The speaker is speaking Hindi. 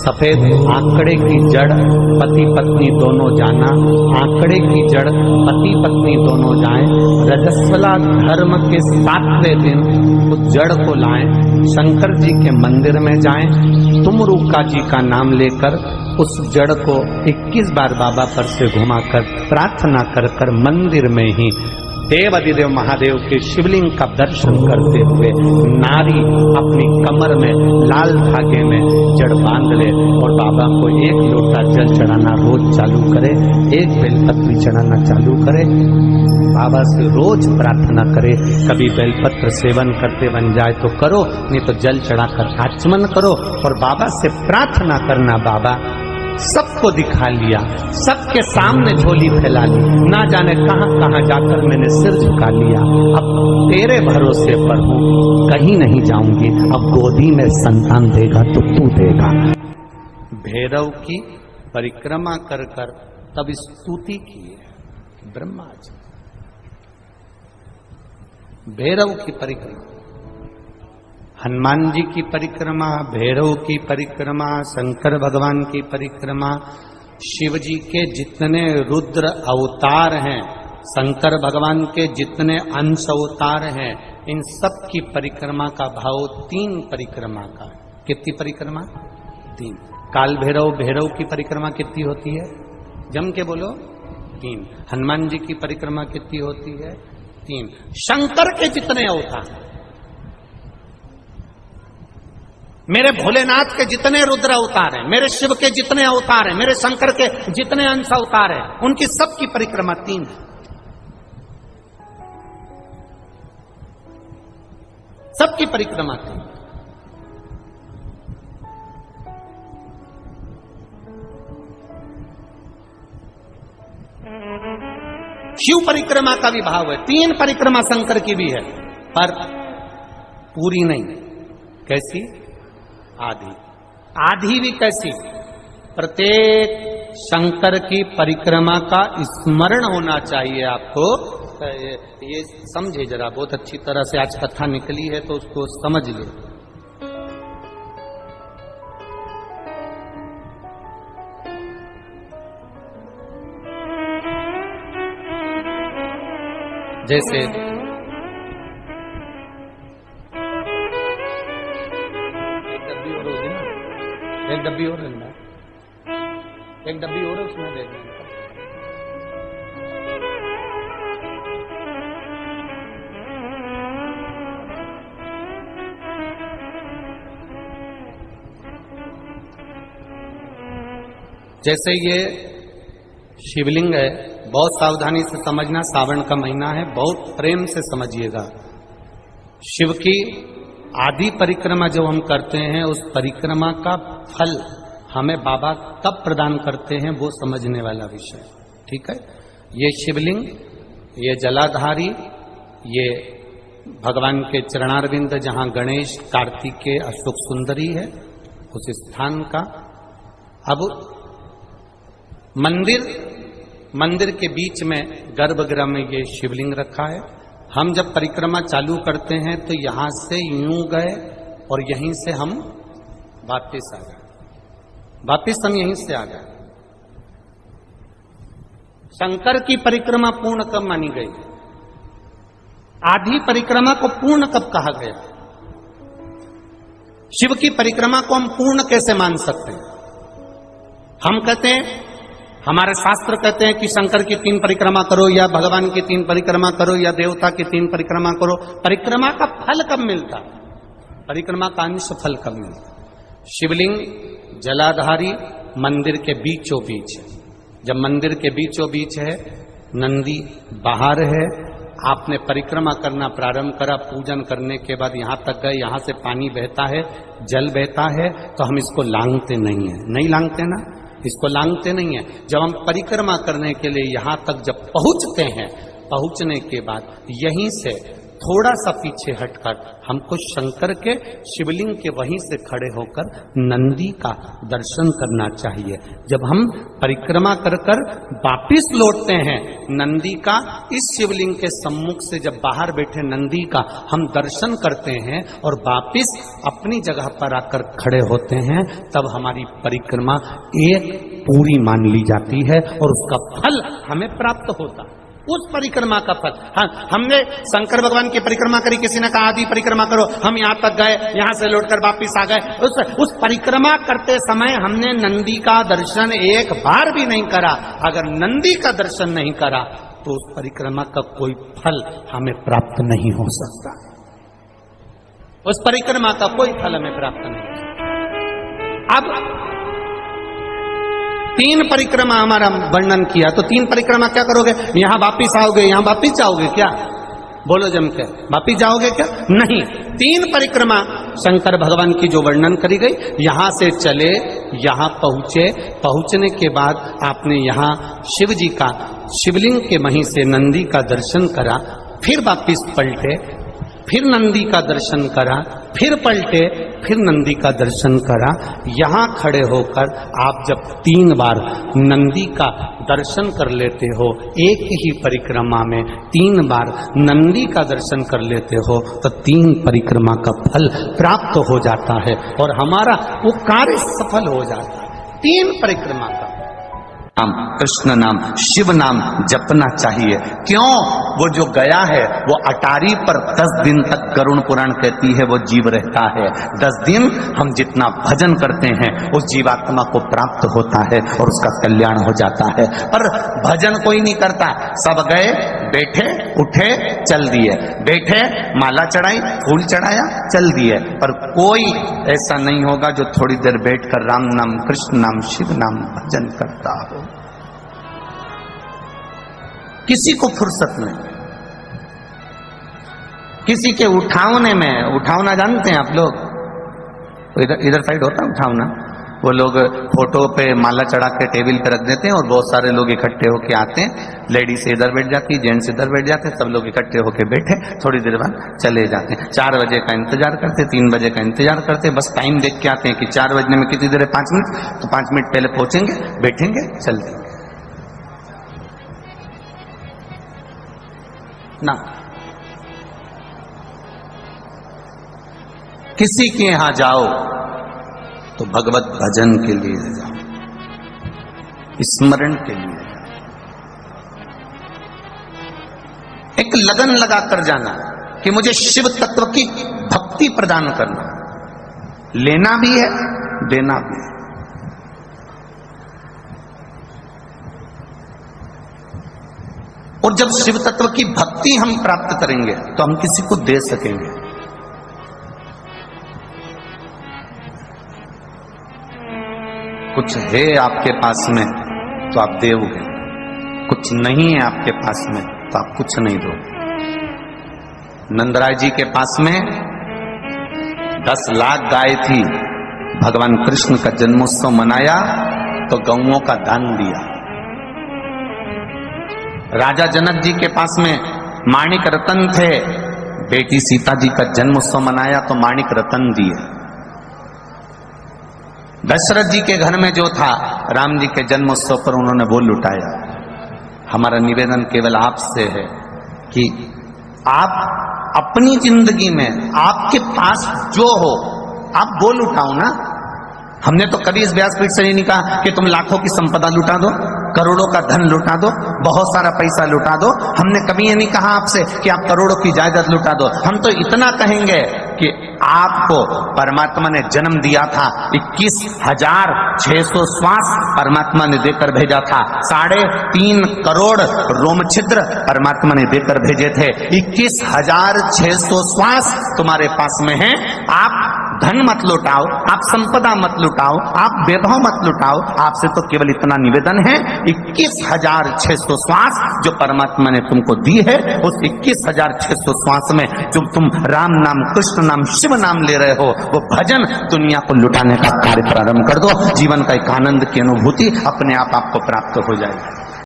सफेद आंकड़े की जड़ पति पत्नी दोनों जाना, आंकड़े की जड़ पति पत्नी दोनों जाएं, रजस्वला धर्म के 7वें दिन उस जड़ को लाएं, शंकर जी के मंदिर में जाएं, तुमरुका जी का नाम लेकर उस जड़ को 21 बार बाबा पर से घुमाकर प्रार्थना कर कर मंदिर में ही देव अधिदेव महादेव के शिवलिंग का दर्शन करते हुए नारी अपनी कमर में लाल धागे में जड़ बांध ले और बाबा को 1 लोटा जल चढ़ाना रोज चालू करे, 1 बेलपत्र चढ़ाना चालू करे, बाबा से रोज प्रार्थना करे। कभी बेलपत्र सेवन करते बन जाए तो करो, नहीं तो जल चढ़ाकर आचमन करो और बाबा से प्रार्थना करना, बाबा सबको दिखा लिया, सबके सामने झोली फैला ली, ना जाने कहां कहां जाकर मैंने सिर झुका लिया, अब तेरे भरोसे पर हूं, कहीं नहीं जाऊंगी, अब गोदी में संतान देगा तो तू देगा। भैरव की परिक्रमा कर कर तब स्तुति की है ब्रह्मा जी, भैरव की परिक्रमा, हनुमान जी की परिक्रमा, भैरव की परिक्रमा, शंकर भगवान की परिक्रमा, शिव जी के जितने रुद्र अवतार हैं, शंकर भगवान के जितने अंश अवतार हैं, इन सब की परिक्रमा का भाव 3 परिक्रमा का। कितनी परिक्रमा? 3। काल भैरव, भैरव की परिक्रमा कितनी होती है? जम के बोलो 3। हनुमान जी की परिक्रमा कितनी होती है? 3। शंकर के जितने अवतार, मेरे भोलेनाथ के जितने रुद्र अवतार हैं, मेरे शिव के जितने अवतार हैं, मेरे शंकर के जितने अंश अवतार हैं, उनकी सबकी परिक्रमा 3 है। सबकी परिक्रमा 3। शिव परिक्रमा का भी भाव है, 3 परिक्रमा शंकर की भी है, पर पूरी नहीं। कैसी? आधी। आधी भी कैसी? प्रत्येक शंकर की परिक्रमा का स्मरण होना चाहिए आपको। ये समझे जरा, बहुत अच्छी तरह से आज कथा निकली है तो उसको समझ ले। जैसे एक डब्बी और लेना, एक डब्बी और उसमें दे देना। जैसे ये शिवलिंग है, बहुत सावधानी से समझना, सावन का महीना है, बहुत प्रेम से समझिएगा। शिव की आदि परिक्रमा जब हम करते हैं, उस परिक्रमा का फल हमें बाबा कब प्रदान करते हैं वो समझने वाला विषय, ठीक है। ये शिवलिंग, ये जलाधारी, ये भगवान के चरणारविंद जहां गणेश, कार्तिकेय, अशोक सुंदरी है, उस स्थान का। अब मंदिर के बीच में गर्भगृह में ये शिवलिंग रखा है। हम जब परिक्रमा चालू करते हैं तो यहां से यूं गए और यहीं से हम वापस आ गए, वापस हम यहीं से आ गए। शंकर की परिक्रमा पूर्ण कब मानी गई? आधी परिक्रमा को पूर्ण कब कहा गया? शिव की परिक्रमा को हम पूर्ण कैसे मान सकते हैं? हम कहते हैं, हमारे शास्त्र कहते हैं कि शंकर की 3 परिक्रमा करो, या भगवान की 3 परिक्रमा करो, या देवता की 3 परिक्रमा करो। परिक्रमा का फल कब मिलता? परिक्रमा का अंश फल कब मिलता? शिवलिंग जलाधारी मंदिर के बीचों बीच है। जब मंदिर के बीचों बीच है, नंदी बाहर है, आपने परिक्रमा करना प्रारंभ करा, पूजन करने के बाद यहां तक गए, यहां से पानी बहता है, जल बहता है, तो हम इसको लांघते नहीं है, नहीं लांघते ना, इसको लांघते नहीं है। जब हम परिक्रमा करने के लिए यहां तक जब पहुंचते हैं, पहुंचने के बाद यहीं से थोड़ा सा पीछे हटकर हमको शंकर के शिवलिंग के वहीं से खड़े होकर नंदी का दर्शन करना चाहिए। जब हम परिक्रमा कर कर वापिस लौटते हैं, नंदी का इस शिवलिंग के सम्मुख से जब बाहर बैठे नंदी का हम दर्शन करते हैं और वापिस अपनी जगह पर आकर खड़े होते हैं, तब हमारी परिक्रमा एक पूरी मान ली जाती है और उसका फल हमें प्राप्त होता है। उस परिक्रमा का फल, हाँ, हमने शंकर भगवान की परिक्रमा करी, किसी ने कहा आदि परिक्रमा करो, हम यहां तक गए, यहां से लौटकर वापिस आ गए। उस परिक्रमा करते समय हमने नंदी का दर्शन एक बार भी नहीं करा। अगर नंदी का दर्शन नहीं करा तो उस परिक्रमा का कोई फल हमें प्राप्त नहीं हो सकता। उस परिक्रमा का कोई फल हमें प्राप्त नहीं हो सकता। अब 3 परिक्रमा हमारा वर्णन किया, तो 3 परिक्रमा क्या करोगे? यहां वापिस आओगे, यहां वापिस जाओगे क्या? बोलो जम के, वापिस जाओगे क्या? नहीं। 3 परिक्रमा शंकर भगवान की जो वर्णन करी गई, यहां से चले, यहां पहुंचे, पहुंचने के बाद आपने यहां शिव जी का शिवलिंग के वहीं से नंदी का दर्शन करा, फिर वापिस पलटे, फिर नंदी का दर्शन करा, फिर पलटे, फिर नंदी का दर्शन करा। यहां खड़े होकर आप जब 3 बार नंदी का दर्शन कर लेते हो, एक ही परिक्रमा में 3 बार नंदी का दर्शन कर लेते हो, तो 3 परिक्रमा का फल प्राप्त हो जाता है और हमारा वो कार्य सफल हो जाता है। 3 परिक्रमा का नाम, कृष्ण नाम, शिव नाम जपना चाहिए। क्यों? वो जो गया है वो अटारी पर 10 दिन तक गरुड़ पुराण कहती है वो जीव रहता है। 10 दिन हम जितना भजन करते हैं उस जीवात्मा को प्राप्त होता है और उसका कल्याण हो जाता है। पर भजन कोई नहीं करता, सब गए, बैठे, उठे, चल दिए, बैठे, माला चढ़ाई, फूल चढ़ाया, चल दिए। पर कोई ऐसा नहीं होगा जो थोड़ी देर बैठकर राम नाम, कृष्ण नाम, शिव नाम भजन करता हो। किसी को फुर्सत नहीं, किसी के उठावने में, उठावना जानते हैं आप लोग? इधर साइड होता है उठावना, वो लोग फोटो पे माला चढ़ा के टेबल पे रख देते हैं और बहुत सारे लोग इकट्ठे होके आते हैं। लेडीज इधर बैठ जाती है, जेंट्स इधर बैठ जाते हैं, सब लोग इकट्ठे होके बैठे, थोड़ी देर बाद चले जाते हैं। 4 बजे का इंतजार करते, 3 बजे का इंतजार करते, बस टाइम देख के आते हैं कि 4 बजने में कितनी देर है, 5 मिनट, तो 5 मिनट पहले पहुंचेंगे, बैठेंगे, चल देंगे ना। किसी के यहां जाओ तो भगवत भजन के लिए जाओ, स्मरण के लिए जाओ, एक लगन लगाकर जाना कि मुझे शिव तत्व की भक्ति प्रदान करना, लेना भी है, देना भी है। और जब शिव तत्व की भक्ति हम प्राप्त करेंगे तो हम किसी को दे सकेंगे। कुछ है आपके पास में तो आप दोगे, कुछ नहीं है आपके पास में तो आप कुछ नहीं दोगे। नंदराय जी के पास में 10 लाख गाय थी, भगवान कृष्ण का जन्मोत्सव मनाया तो गौओं का दान दिया। राजा जनक जी के पास में माणिक रतन थे, बेटी सीता जी का जन्मोत्सव मनाया तो माणिक रतन दिए। दशरथ जी के घर में जो था, राम जी के जन्मोत्सव पर उन्होंने वो लुटाया। हमारा निवेदन केवल आपसे है कि आप अपनी जिंदगी में आपके पास जो हो आप वो लुटाओ ना। हमने तो कभी इस व्यासपीठ से नहीं कहा कि तुम लाखों की संपदा लुटा दो, करोड़ों का धन लुटा दो, बहुत सारा पैसा लुटा दो। हमने कभी ये नहीं कहा आपसे कि आप करोड़ों की जायदाद लुटा दो। हम तो इतना कहेंगे कि आपको परमात्मा ने जन्म दिया था, 21,600 श्वास परमात्मा ने देकर भेजा था, 3.5 करोड़ रोम छिद्र परमात्मा ने देकर भेजे थे। 21,600 श्वास तुम्हारे पास में है। आप धन मत लुटाओ, आप संपदा मत लुटाओ, आप वैभव मत लुटाओ। आपसे तो केवल इतना निवेदन है, 21,600 श्वास जो परमात्मा ने तुमको दी है, उस 21,600 श्वास में जो तुम राम नाम, कृष्ण नाम, शिव नाम ले रहे हो, वो भजन दुनिया को लुटाने का कार्य प्रारंभ कर दो। जीवन का एक आनंद की अनुभूति अपने आप आपको प्राप्त हो जाएगी।